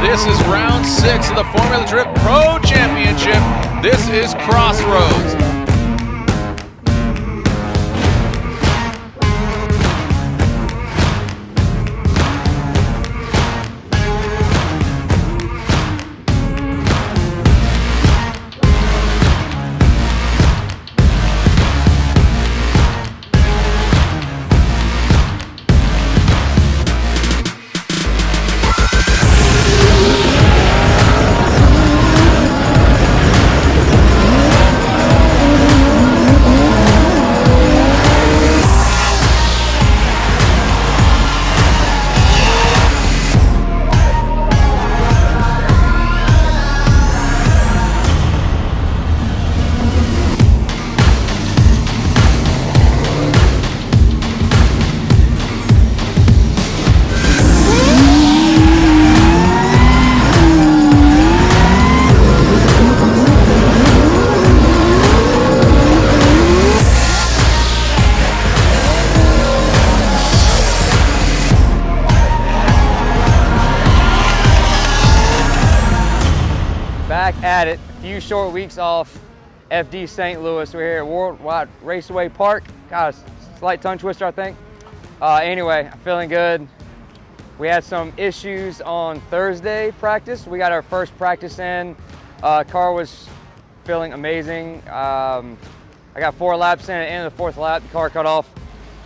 This is round 6 of the Formula Drift Pro Championship. This is Crossroads. Back at it, a few short weeks off FD St. Louis. We're here at Worldwide Raceway Park. God, slight tongue twister, I think. Anyway, I'm feeling good. We had some issues on Thursday practice. We got our first practice in. Car was feeling amazing. I got 4 laps in. At the end of the 4th lap, the car cut off,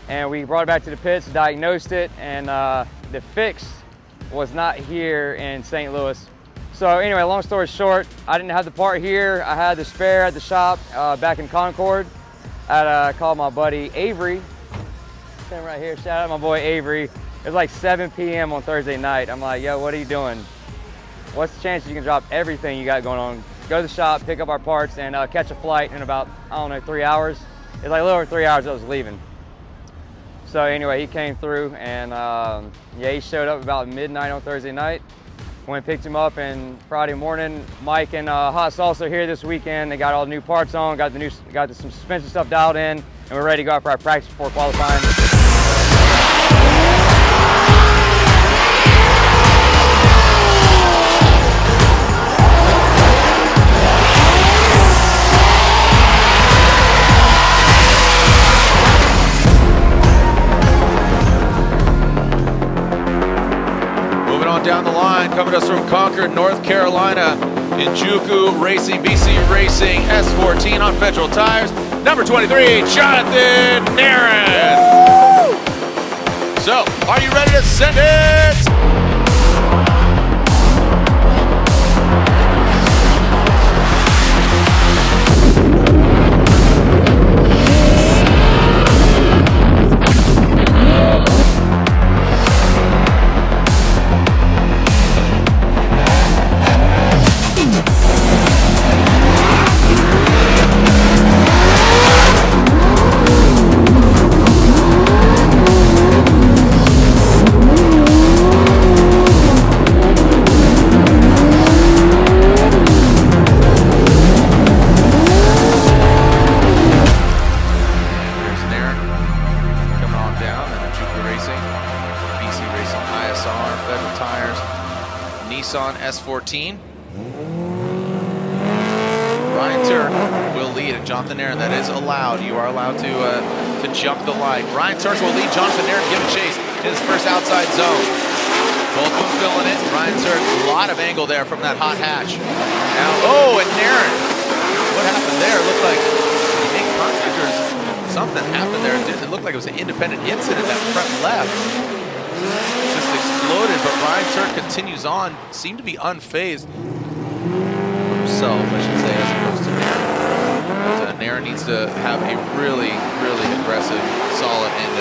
and we brought it back to the pits, diagnosed it, and the fix was not here in St. Louis. So anyway, long story short, I didn't have the part here. I had the spare at the shop back in Concord. I called my buddy Avery, sitting right here. Shout out my boy Avery. It was like 7 p.m. on Thursday night. I'm like, yo, what are you doing? What's the chance you can drop everything you got going on? Go to the shop, pick up our parts, and catch a flight in about, I don't know, 3 hours. It's like a little over 3 hours I was leaving. So anyway, he came through, and yeah, he showed up about midnight on Thursday night. Went and picked him up, and Friday morning, Mike and Hustle also here this weekend. They got all the new parts on, got some suspension stuff dialed in, and we're ready to go out for our practice before qualifying. Down the line, coming to us from Concord, North Carolina, Enentually Racing, BC Racing, S14 on Federal Tires, number 23, Jonathan Nairn. So, are you ready to send it? S14. Ryan Tuerck will lead, and Jonathan Nairn, that is allowed. You are allowed to jump the light. Ryan Tuerck will lead Jonathan Nairn, give a chase in his first outside zone. Both of them filling it. Ryan Tuerck, a lot of angle there from that hot hatch. Now, oh, and Nairn, what happened there? It looked like main contractors, something happened there. It looked like it was an independent incident that front left. Just exploded, but Ryan Tuerck continues on, seemed to be unfazed himself, I should say, as opposed to Nairn. But Nairn needs to have a really, really aggressive, solid, and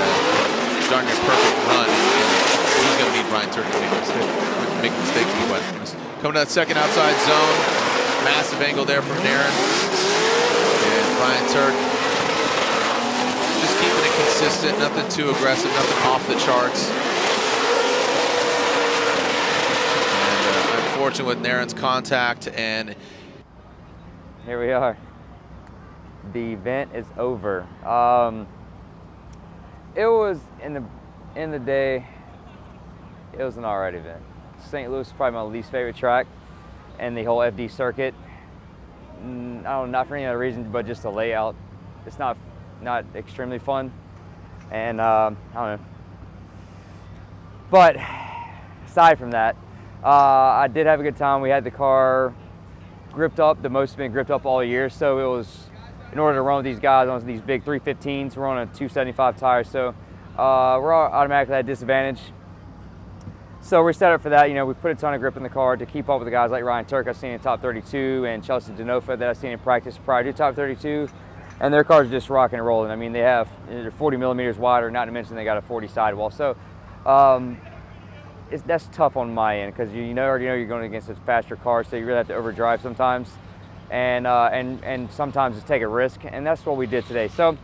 darn near perfect run. And he's going to need Ryan Tuerck to make mistakes. Coming to that second outside zone, massive angle there from Nairn. And Ryan Tuerck just keeping it consistent, nothing too aggressive, nothing off the charts. Unfortunate with Nairn's contact, and here we are. The event is over. It was in the day, it was an alright event. St. Louis is probably my least favorite track and the whole FD circuit. I don't know, not for any other reason, but just the layout. It's not extremely fun, and I don't know. But aside from that, I did have a good time. We had the car gripped up, the most it's been gripped up all year, so it was, in order to run with these guys on these big 315s, we're on a 275 tire, so we're automatically at a disadvantage. So we're set up for that. You know, we put a ton of grip in the car to keep up with the guys like Ryan Tuerck I've seen in top 32 and Chelsea Denofa that I've seen in practice prior to top 32. And their cars are just rocking and rolling. I mean, they're 40 millimeters wider, not to mention they got a 40 sidewall. So that's tough on my end because you already know you're going against those faster cars, so you really have to overdrive sometimes and sometimes just take a risk. And that's what we did today. So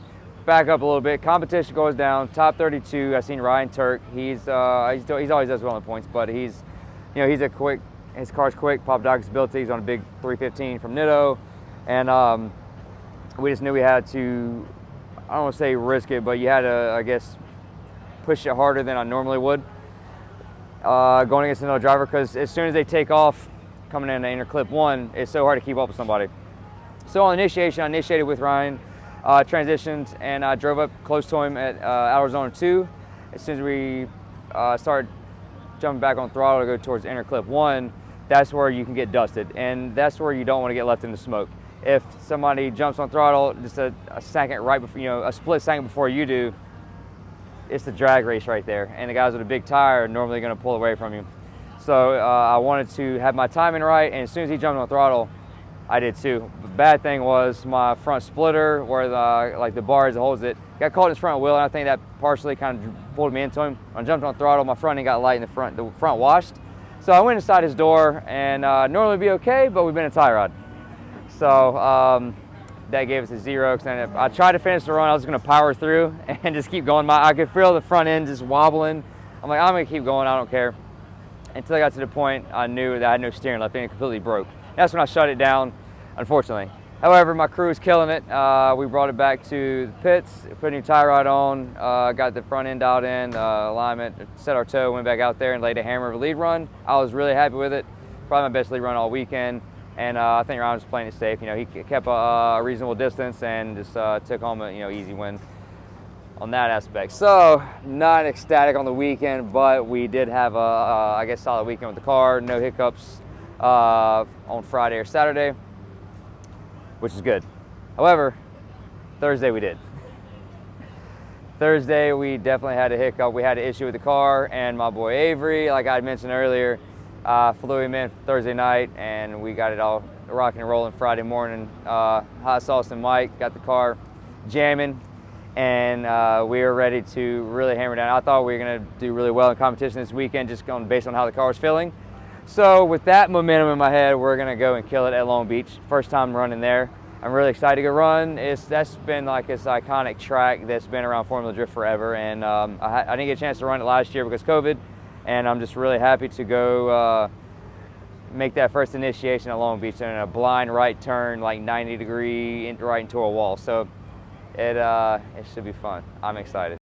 back up a little bit. Competition goes down. Top 32. I've seen Ryan Tuerck. He's always does well on the points, but he's a quick. His car's quick. Pop Doc built it. He's on a big 315 from Nitto, and we just knew we had to. I don't want to say risk it, but you had to, I guess, push it harder than I normally would. Going against another driver, because as soon as they take off, coming in the inner clip one, it's so hard to keep up with somebody. So on initiation, I initiated with Ryan. Transitioned, and I drove up close to him at outer zone 2. As soon as we started jumping back on throttle to go towards inner clip 1, that's where you can get dusted, and that's where you don't want to get left in the smoke. If somebody jumps on throttle just a second right before, a split second before you do, it's the drag race right there, and the guys with a big tire are normally going to pull away from you. So I wanted to have my timing right, and as soon as he jumped on throttle, I did too. The bad thing was my front splitter, where the bar that holds it, got caught in his front wheel, and I think that partially kind of pulled me into him. When I jumped on throttle, my front end got light in the front washed. So I went inside his door, and normally it'd be okay, but we've been in tie rod. So that gave us a 0, because I tried to finish the run. I was going to power through and just keep going. I could feel the front end just wobbling. I'm like, I'm going to keep going, I don't care. Until I got to the point I knew that I had no steering left, and it completely broke. That's when I shut it down, unfortunately. However, my crew is killing it. We brought it back to the pits, put a new tie rod on, got the front end dialed in, alignment, set our toe, went back out there and laid a hammer of a lead run. I was really happy with it. Probably my best lead run all weekend. And I think Ryan was playing it safe. He kept a reasonable distance and just took home a easy win on that aspect. So not ecstatic on the weekend, but we did have I guess solid weekend with the car. No hiccups on Friday or Saturday, which is good. However, Thursday we did. Thursday we definitely had a hiccup. We had an issue with the car, and my boy Avery, like I mentioned earlier, flew him in Thursday night, and we got it all rocking and rolling Friday morning. Hot Sauce and Mike got the car jamming, and we were ready to really hammer down. I thought we were going to do really well in competition this weekend, just based on how the car was feeling. So with that momentum in my head, we're going to go and kill it at Long Beach. First time running there. I'm really excited to go run. That's been like this iconic track that's been around Formula Drift forever, and I didn't get a chance to run it last year because of COVID, and I'm just really happy to go make that first initiation at Long Beach in a blind right turn, like 90 degree right into a wall. So it should be fun. I'm excited.